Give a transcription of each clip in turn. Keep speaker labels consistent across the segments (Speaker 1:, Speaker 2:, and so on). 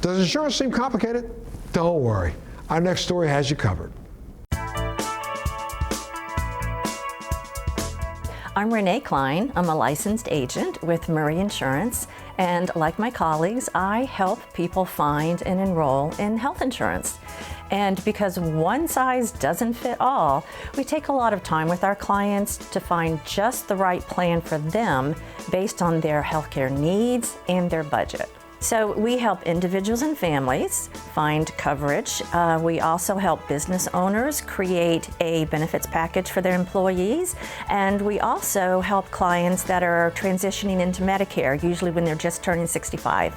Speaker 1: Does insurance seem complicated? Don't worry. Our next story has you covered.
Speaker 2: I'm Renee Klein. I'm a licensed agent with Murray Insurance, and like my colleagues, I help people find and enroll in health insurance. And because one size doesn't fit all, we take a lot of time with our clients to find just the right plan for them based on their healthcare needs and their budget. So we help individuals and families find coverage. We also help business owners create a benefits package for their employees. And we also help clients that are transitioning into Medicare, usually when they're just turning 65.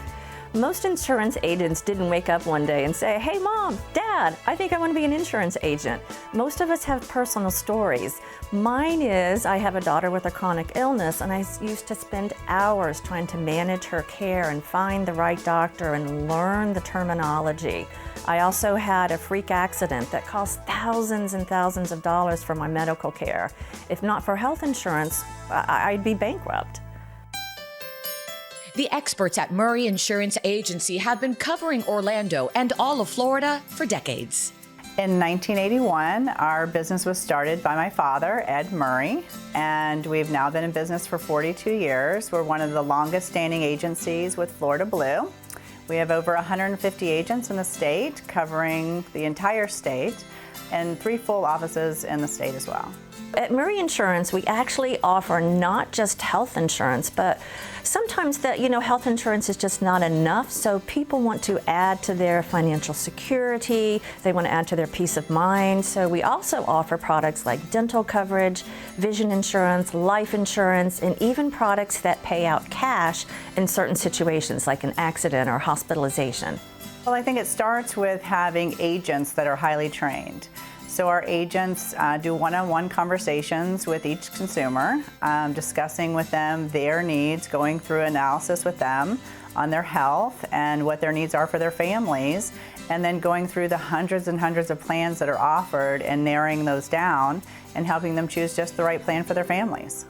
Speaker 2: Most insurance agents didn't wake up one day and say, "Hey Mom, Dad, I think I want to be an insurance agent." Most of us have personal stories. Mine is, I have a daughter with a chronic illness, and I used to spend hours trying to manage her care and find the right doctor and learn the terminology. I also had a freak accident that cost thousands and thousands of dollars for my medical care. If not for health insurance, I'd be bankrupt.
Speaker 3: The experts at Murray Insurance Agency have been covering Orlando and all of Florida for decades.
Speaker 4: In 1981, our business was started by my father, Ed Murray, and we've now been in business for 42 years. We're one of the longest standing agencies with Florida Blue. We have over 150 agents in the state, covering the entire state, and 3 full offices in the state as well.
Speaker 2: At Murray Insurance, we actually offer not just health insurance, but sometimes health insurance is just not enough, so people want to add to their financial security, they want to add to their peace of mind. So we also offer products like dental coverage, vision insurance, life insurance, and even products that pay out cash in certain situations like an accident or hospitalization.
Speaker 4: Well, I think it starts with having agents that are highly trained. So our agents do one-on-one conversations with each consumer, discussing with them their needs, going through analysis with them on their health and what their needs are for their families, and then going through the hundreds and hundreds of plans that are offered and narrowing those down and helping them choose just the right plan for their families.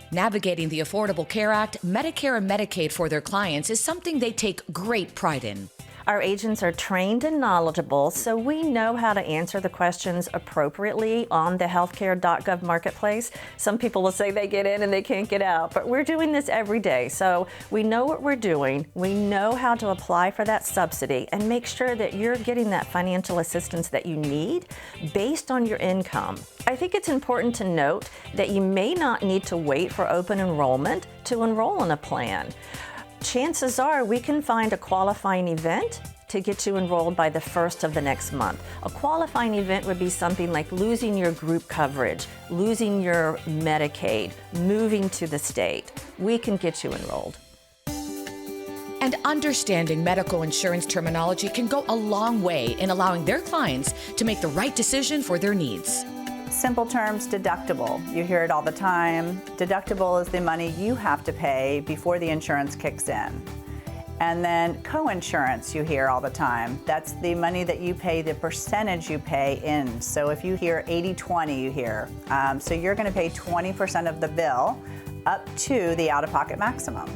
Speaker 3: Navigating the Affordable Care Act, Medicare and Medicaid for their clients is something they take great pride in.
Speaker 2: Our agents are trained and knowledgeable, so we know how to answer the questions appropriately on the healthcare.gov marketplace. Some people will say they get in and they can't get out, but we're doing this every day. So we know what we're doing. We know how to apply for that subsidy and make sure that you're getting that financial assistance that you need based on your income. I think it's important to note that you may not need to wait for open enrollment to enroll in a plan. Chances are we can find a qualifying event to get you enrolled by the 1st of the next month. A qualifying event would be something like losing your group coverage, losing your Medicaid, moving to the state. We can get you enrolled.
Speaker 3: And understanding medical insurance terminology can go a long way in allowing their clients to make the right decision for their needs.
Speaker 4: Simple terms, deductible. You hear it all the time. Deductible is the money you have to pay before the insurance kicks in. And then co-insurance you hear all the time. That's the money that you pay, the percentage you pay in. So if you hear 80-20 you hear. So you're going to pay 20% of the bill up to the out-of-pocket maximum.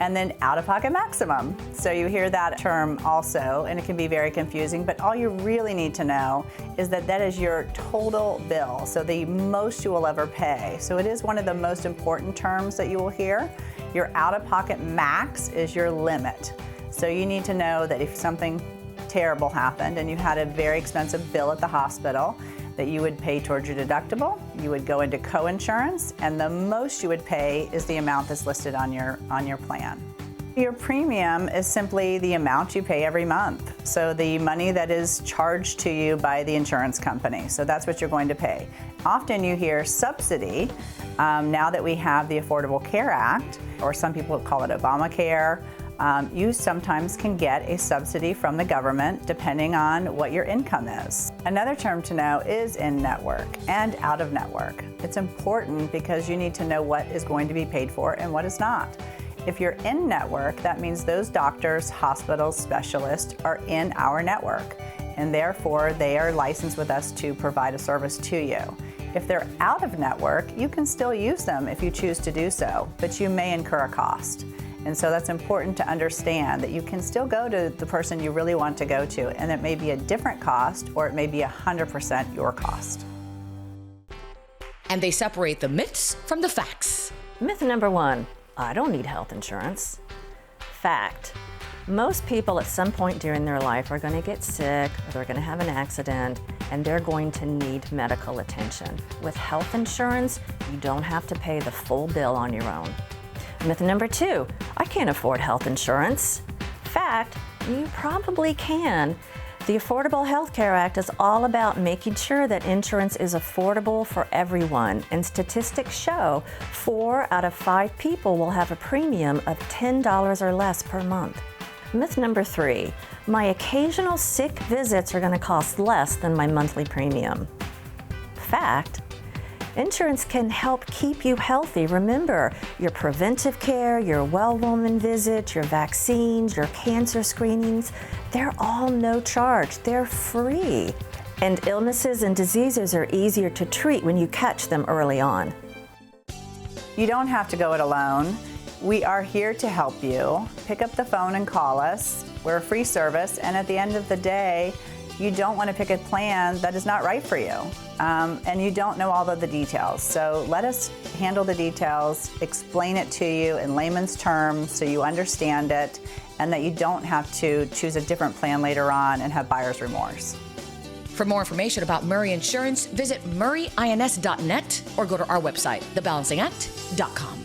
Speaker 4: And then out-of-pocket maximum. So you hear that term also, and it can be very confusing, but all you really need to know is that that is your total bill, so the most you will ever pay. So it is one of the most important terms that you will hear. Your out-of-pocket max is your limit. So you need to know that if something terrible happened and you had a very expensive bill at the hospital, that you would pay towards your deductible, you would go into co-insurance, and the most you would pay is the amount that's listed on your plan. Your premium is simply the amount you pay every month. So the money that is charged to you by the insurance company. So that's what you're going to pay. Often you hear subsidy, now that we have the Affordable Care Act, or some people call it Obamacare. You sometimes can get a subsidy from the government depending on what your income is. Another term to know is in-network and out-of-network. It's important because you need to know what is going to be paid for and what is not. If you're in-network, that means those doctors, hospitals, specialists are in our network, and therefore they are licensed with us to provide a service to you. If they're out of network, you can still use them if you choose to do so, but you may incur a cost. And so that's important to understand that you can still go to the person you really want to go to, and it may be a different cost or it may be 100% your cost.
Speaker 3: And they separate the myths from the facts.
Speaker 2: Myth number 1, I don't need health insurance. Fact, most people at some point during their life are going to get sick, or they're going to have an accident, and they're going to need medical attention. With health insurance, you don't have to pay the full bill on your own. Myth number 2, I can't afford health insurance. Fact, you probably can. The Affordable Health Care Act is all about making sure that insurance is affordable for everyone, and statistics show 4 out of 5 people will have a premium of $10 or less per month. Myth number 3, my occasional sick visits are going to cost less than my monthly premium. Fact, insurance can help keep you healthy. Remember, your preventive care, your well woman visits, your vaccines, your cancer screenings, they're all no charge. They're free. And illnesses and diseases are easier to treat when you catch them early on.
Speaker 4: You don't have to go it alone. We are here to help you. Pick up the phone and call us. We're a free service, and at the end of the day, you don't want to pick a plan that is not right for you, and you don't know all of the details. So let us handle the details, explain it to you in layman's terms so you understand it, and that you don't have to choose a different plan later on and have buyer's remorse.
Speaker 3: For more information about Murray Insurance, visit murrayins.net or go to our website, thebalancingact.com.